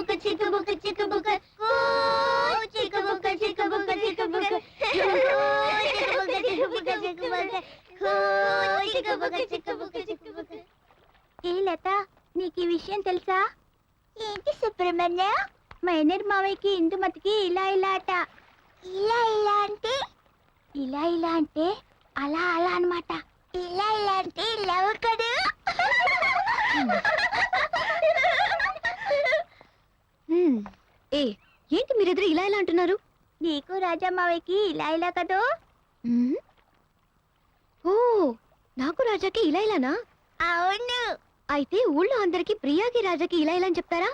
చిక్కుబుక్క చిక్కుబుక్క చిక్కుబుక్క చిక్కుబుక్క చిక్కుబుక్క చిక్కుబుక్క చిక్కుబుక్క చిక్కుబుక్క. ఏ లత, నీకు ఈ విషయం తెలుసా? ఏంటి సుబ్రహ్మణ్య? మైనర్ మావయ్యకి ఇందుమతికి ఇలా ఇలా అట. ఇలా ఇలా అంటే? ఇలా ఇలా అంటే అలా అలా అన్నమాట. ఇలా ఇలా అంటే లవ్ కదా. ఏ ఏంటి మీరెదురు ఇలా ఇలా అంటున్నారు? నీకు రాజా మావయ్యకి ఇలా ఇలా కదూ. ఓ, నాకు రాజాకి ఇలా ఇలానా? అవును. అయితే ఊళ్ళో అందరికి ప్రియాకి రాజాకి ఇలా ఇలా అని చెప్తారా?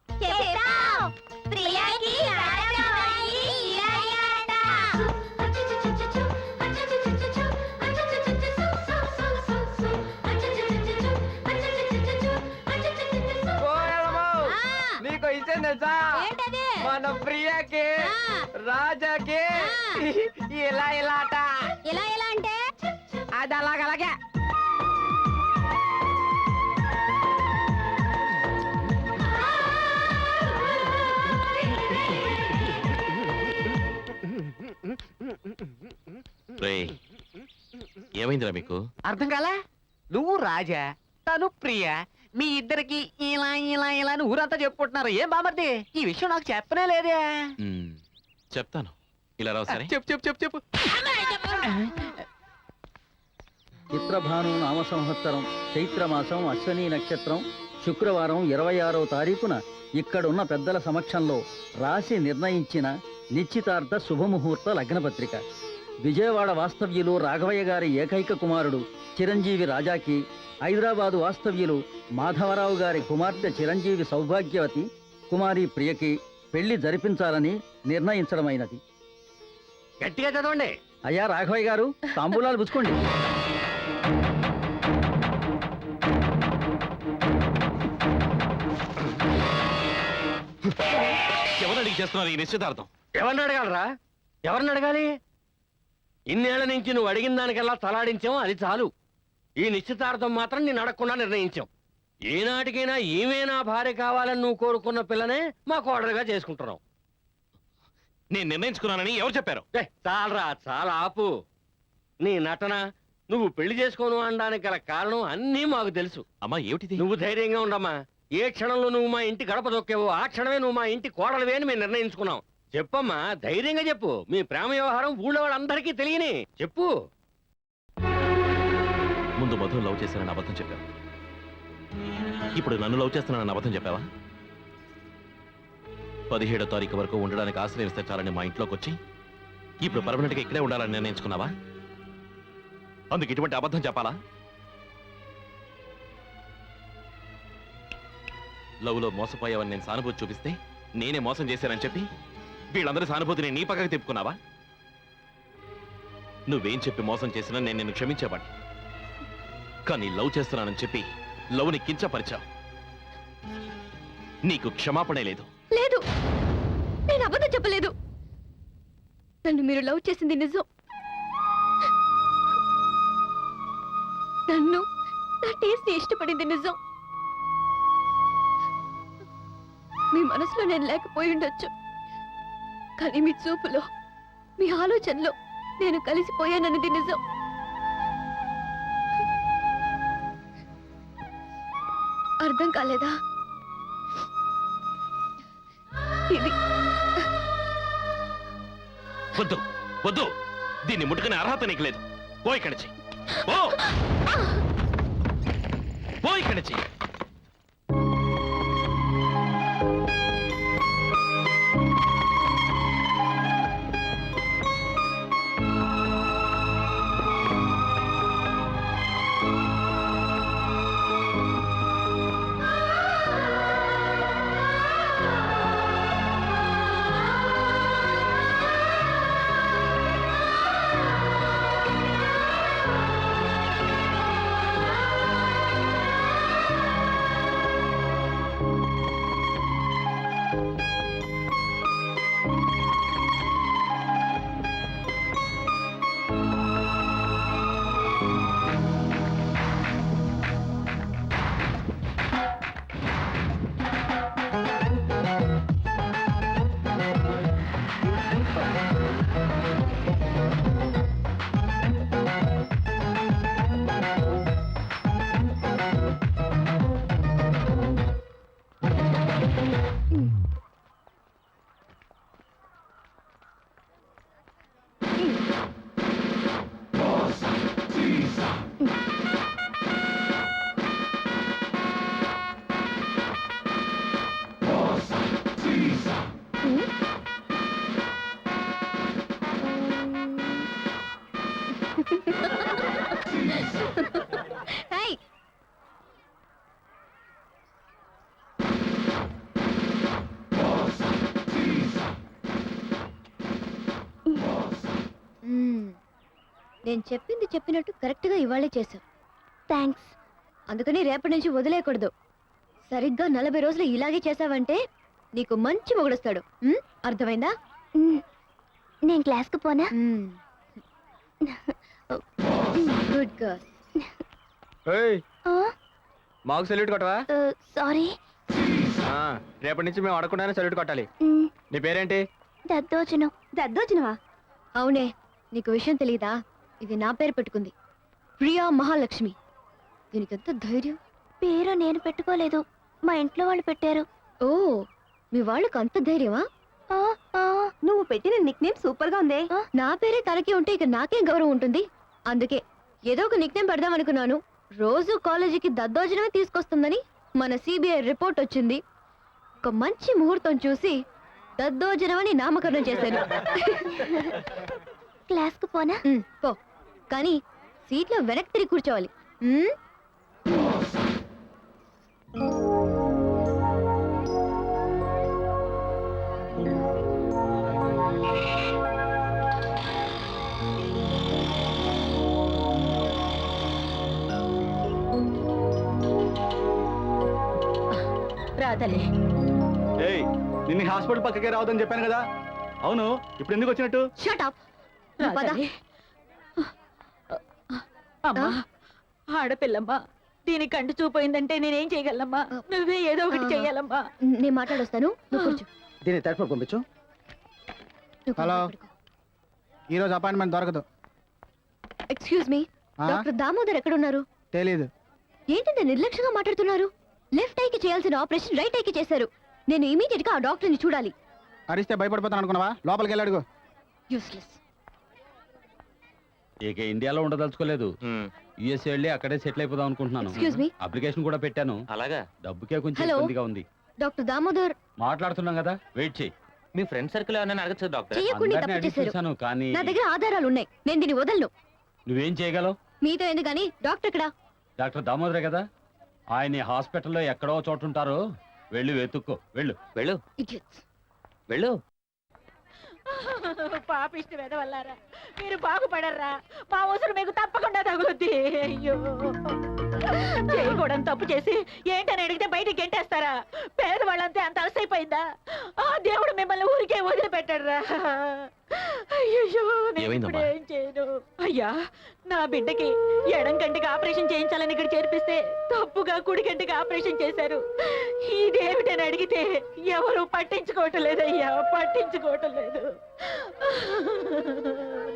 చెప్తాం. ప్రియాకి రాజా మావయ్యకి ఇలా ఇలా అట. నీకు ఇచ్చేది తెలుసా? మన ప్రియాకి రాజాకి ఇలా ఇలా అట. ఇలా ఇలా అంటే అది అలాగలాగే. ఏమైందిరా మీకు? అర్థం కాలా? నువ్వు రాజా, తను ప్రియా, మీ ఇద్దరికి ఇలా ఇలా ఇలా అని ఊరంతా చెప్పుకుంటున్నారు. ఏం బామర్ది, ఈ విషయం నాకు చెప్పనే లేదే. చెప్తాను, ఇలా రావు సరే. చెప్పు చెప్పు చెప్పు చెప్పు. చిత్రభాను నామ సంవత్సరం చైత్రమాసం అశ్వనీ నక్షత్రం శుక్రవారం 26వ తారీఖున ఇక్కడున్న పెద్దల సమక్షంలో రాసి నిర్ణయించిన నిశ్చితార్థ శుభముహూర్త లగ్నపత్రిక. విజయవాడ వాస్తవ్యులు రాఘవయ్య గారి ఏకైక కుమారుడు చిరంజీవి రాజాకి, హైదరాబాదు వాస్తవ్యులు మాధవరావు గారి కుమార్తె చిరంజీవి సౌభాగ్యవతి కుమారి ప్రియకి పెళ్లి జరిపించాలని నిర్ణయించడమైనది. గట్టిగా చదవండి. అయ్యా రాఘవయ్య గారు, తాంబూలాలు పుచ్చుకోండి. ఎవరు అడిగి చేస్తున్నారు ఈ నిశ్చితార్థం? ఎవరిని అడగాలరా? ఎవరిని అడగాలి? ఇన్నేళ్ల నుంచి నువ్వు అడిగిన దానికల్లా తలాడించాం, అది చాలు. ఈ నిశ్చితార్థం మాత్రం నేను అడగకుండా నిర్ణయించాం. ఏనాటికైనా ఏమైనా భార్య కావాలని నువ్వు కోరుకున్న పిల్లనే మా కోడలుగా చేసుకుంటున్నావు. నేను నిర్ణయించుకున్నానని ఎవరు చెప్పారు? చాలరా, చాలా ఆపు. నీ నటన, నువ్వు పెళ్లి చేసుకోను అనడానికి గల కారణం అన్నీ మాకు తెలుసు. అమ్మా ఏమిటిది? నువ్వు ధైర్యంగా ఉండమ్మా. ఏ క్షణంలో నువ్వు మా ఇంటి గడప దొక్కేవో ఆ క్షణమే నువ్వు మా ఇంటి కోడలువే అని మేము నిర్ణయించుకున్నాం. చెప్పమ్మా, ధైర్యంగా చెప్పు. మీ ప్రేమ వ్యవహారం ఊళ్ళో వాళ్ళందరికీ తెలియని చెప్పు. ముందు మధు లవ్ చేశానని అబద్ధం చెప్పావు, ఇప్పుడు నన్ను లవ్ చేస్తున్నానని అబద్ధం చెప్పావా? 17వ తారీఖు వరకు ఉండడానికి ఆశ్రయిస్తే చాలని మా ఇంట్లోకి వచ్చి ఇప్పుడు పర్మనెంట్ గా ఇక్కడే ఉండాలని నిర్ణయించుకున్నావా? అందుకు ఇటువంటి అబద్ధం చెప్పాలా? లవ్ లో మోసపోయావని నేను సానుభూతి చూపిస్తే నేనే మోసం చేశానని చెప్పి వీళ్ళందరి సానుభూతిని నీ పక్కకి తిప్పుకున్నావా? నువ్వేం చెప్పి మోసం చేసినా నేను నిన్ను క్షమించేవాడిని. కానీ లవ్ చేస్తున్నానని చెప్పి లవ్ని కించపరిచావు. నీకు క్షమాపణే లేదు. లేదు, నేను అబద్ధం చెప్పలేదు. నన్ను మీరు లవ్ చేసింది నిజం. నన్ను, నా టేస్ట్ ఇష్టపడింది నిజం. మీ మనసులో నేను లేకపోయి ఉండొచ్చు, కానీ మీ చూపులో, మీ ఆలోచనలో నేను కలిసిపోయానన్నది నిజం. అర్థం కాలేదా? ఇది వద్దు వద్దు, దీన్ని ముట్టుకునే అర్హత నీకు లేదు. పో ఇక్కడి నుంచి, పో ఇక్కడి నుంచి. నేను చెప్పింది చెప్పినట్టు కరెక్ట్గా ఇవాళే చేశావు. థ్యాంక్స్. అందుకని రేపటి నుంచి వదిలేయకూడదు. సరిగ్గా 40 రోజులు ఇలాగే చేసావంటే నీకు మంచి మొగుడొస్తాడు. అర్థమైందా? నేను క్లాస్కి పోనా? Good girl. మాకు సెల్యూట్ కొట్టవా? సారీ. రేపటి నుంచి మేము అడగకుండానే సెల్యూట్ కొట్టాలి. నీ పేరేంటి? దద్దోజనం. దద్దోజనవా? అవునే, నీకు విషయం తెలీదా? ఇది నా పేరు పెట్టుకుంది, ప్రియా మహాలక్ష్మి. దీనికి ఎంత ధైర్యం? పేరు నేను పెట్టుకోలేదు, మా ఇంట్లో వాళ్ళు పెట్టారు. ఓ, మీ వాళ్ళకు అంత ధైర్యమా? నువ్వు పెట్టిన నిక్ నేమ్ సూపర్ గా ఉందే. నా పేరే తనకి ఉంటే ఇక నాకేం గౌరవం ఉంటుంది? అందుకే ఏదో ఒక నిక్ నేమ్ పెడదాం అనుకున్నాను. రోజు కాలేజీకి దద్దోజనమే తీసుకొస్తుందని మన సిబిఐ రిపోర్ట్ వచ్చింది. ఒక మంచి ముహూర్తం చూసి దద్దోజనం అని నామకరణం చేశాను. క్లాస్కి పోనా? పో, కానీ సీట్లో వెనక్కి తిరిగి కూర్చోవాలి. రాదలే. ఏయ్, నిన్ను హాస్పిటల్ పక్కకే రావద్దని చెప్పాను కదా. అవును, ఇప్పుడు ఎందుకు వచ్చినట్టు? Shut up. అమ్మా, ఆడపిల్లమ్మా, దీని కంటి చూపోయిందంటే నేనేం చేయగలమ్మా? నువ్వే ఏదో ఒకటి చెయ్యాలమ్మా. నేను మాట్లాడొస్తాను, నువ్వు కూర్చో. దీన్ని తరఫు పంపించు. హలో. ఈరోజు అపాయింట్మెంట్ దొరకదు. ఎక్స్క్యూజ్ మీ, డాక్టర్ దామోదర్ ఎక్కడున్నారు? తెలీదు. ఏంటంటే నిర్లక్ష్యంగా మాట్లాడుతున్నారు? లెఫ్ట్ ఐకి చేయాల్సిన ఆపరేషన్ రైట్ ఐకి చేశారు. నేను ఇమీడియట్ గా ఆ డాక్టర్ని చూడాలి. అరిస్తే భయపడిపోతాను అనుకున్నావా? లోపలికి వెళ్ళాడుగు. యూస్లెస్. ఇక ఇండియాలో ఉండదలుచుకోలేదు. యుఎస్ వెళ్ళి అక్కడే సెటిల్ అయిపోదాం అనుకుంటున్నాను. ఎక్స్క్యూజ్ మీ, అప్లికేషన్ కూడా పెట్టాను. అలాగా? డబ్బుకే కొంచెం హలో. ఇబ్బందిగా ఉంది. డాక్టర్ దామోదర్ మాట్లాడుతున్నాం కదా, వెయిట్ చేయి. మీ ఫ్రెండ్ సర్కిల్ ఏమన్నా అడగచ్చు డాక్టర్? చెయ్యకుండా అందరినీ తప్పు అడిగి చేశారు. చూశాను, కానీ నా దగ్గర ఆధారాలు ఉన్నాయి, నేను దీన్ని వదలను. నువ్వేం చేయగలవు? మీతో ఎందుకని? డాక్టర్ ఎక్కడా? డాక్టర్ దామోదరే కదా, ఆయన హాస్పిటల్లో ఎక్కడో చోటు ఉంటారు. వెళ్ళు, వెతుక్కో. వెళ్ళు. వెళ్ళు Idiots. వెళ్ళు. పాపిష్టి వెదవల్లారా, మీరు బాగుపడర్రా. మా ఊసురు మీకు తప్పకుండా తగులుద్ది. అయ్యో, చేయకూడని తప్పు చేసి ఏంటని అడిగితే బయటికి గెంటేస్తారా? పేదవాళ్ళంతే అంత అలసైపోయిందా? ఆ దేవుడు మిమ్మల్ని ఊరికే వదిలిపెట్టాడురా. అయ్యో, నేను ఇప్పుడు ఏం చేయను? అయ్యా, నా బిడ్డకి ఎడం కంటికి ఆపరేషన్ చేయించాలని ఇక్కడ చేర్పిస్తే తప్పుగా కుడి కంటికి ఆపరేషన్ చేశారు. ఇదేమిటని అడిగితే ఎవరు పట్టించుకోవటం లేదయ్యా, పట్టించుకోవటం లేదు.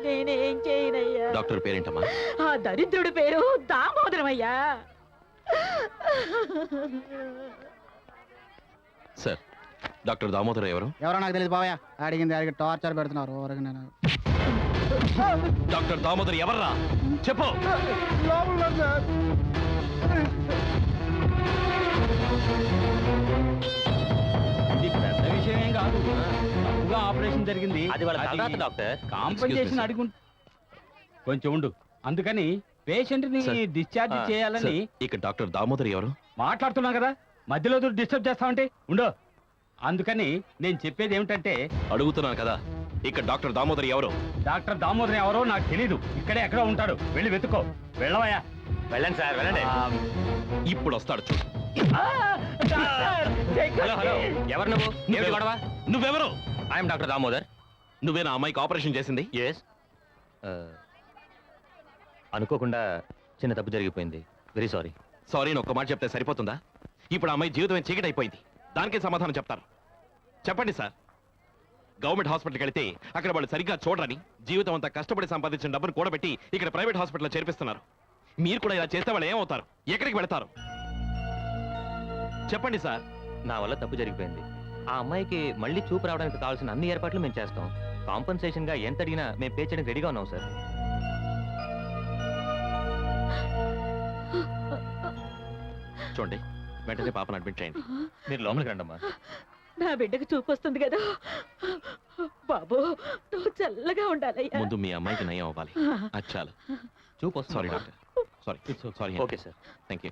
నేనేం చేయనయ్యా. డాక్టర్ పేరేంటమ్మా? ఆ దరిద్రుడి పేరు దామోదరం అయ్యా. సార్, డాక్టర్ దామోదర్ ఎవరు? ఎవరో నాకు తెలియదు బావయ్య. అడిగింది అడిగి టార్చర్ పెడుతున్నారు. ఊరికి నేను డాక్టర్ దామోదర్ ఎవర్రా చెప్పు. ఇది పెద్ద విషయం ఏం కాదు. తప్పుగా ఆపరేషన్ జరిగింది. అది వాళ్ళ తర్వాత డాక్టర్. కాంపెన్సేషన్ అడుగు. కొంచెం ఉండు. అందుకని పేషెంట్ ని సార్. డిశ్చార్జ్ చేయాలని ఇక్కడ డాక్టర్ దామోదర్ ఎవరు? మాట్లాడుతున్నా కదా, మధ్యలో డిస్టర్బ్ చేస్తామంటే ఉండో. అందుకని నేను చెప్పేది ఏమిటంటే, అడుగుతున్నాను కదా, ఇక్కడ డాక్టర్ దామోదర్ ఎవరు? డాక్టర్ దామోదర్ ఎవరో నాకు తెలీదు. ఇక్కడే ఎక్కడో ఉంటాడు, వెళ్ళి వెతుక్కో. వెళ్ళవయ్యా. వెళ్ళండి సార్, వెళ్ళండి. ఇప్పుడు వస్తాడు చూడు. హలో హలో, ఎవరు నువ్వు? ఏమిటి గొడవ? నువ్వెవరు? I'm doctor Damodar. నువ్వే నా అమ్మాయికి ఆపరేషన్ చేసింది? ఎస్. అనుకోకుండా చిన్న తప్పు జరిగిపోయింది. Very sorry. సారీ అని ఒక్క మాట చెప్తే సరిపోతుందా? ఇప్పుడు ఆ అమ్మాయి జీవితం చీకటి అయిపోయింది. దానికే సమాధానం చెప్తారు. చెప్పండి సార్. గవర్నమెంట్ హాస్పిటల్కి వెళితే అక్కడ వాళ్ళు సరిగ్గా చూడరని జీవితం అంతా కష్టపడి సంపాదించిన డబ్బును కూడబెట్టి ఇక్కడ ప్రైవేట్ హాస్పిటల్లో చేర్పిస్తున్నారు. మీరు కూడా ఇలా చేస్తే వాళ్ళు ఏమవుతారు? ఎక్కడికి వెళతారు? చెప్పండి సార్. నా వల్ల తప్పు జరిగిపోయింది. ఆ అమ్మాయికి మళ్ళీ చూపు రావడానికి కావాల్సిన అన్ని ఏర్పాట్లు మేము చేస్తాం. కాంపన్సేషన్ గా ఎంత అడిగినా మేము పే చేయడానికి రెడీగా ఉన్నాం సార్. చూడండి, వెంటనే పాపను అడ్మిట్ చేయండి. మీరు లోపలికి రండమ్మా. నా బిడ్డకు చూపు వస్తుంది కదా బాబు, నువ్వు చల్లగా ఉండాలయ్యా. ముందు మీ అమ్మాయికి నయం అవ్వాలి. అది చాలు. చూపు సారీ వస్తుంది. Doctor. Sorry. Sorry. Okay sir. Thank you.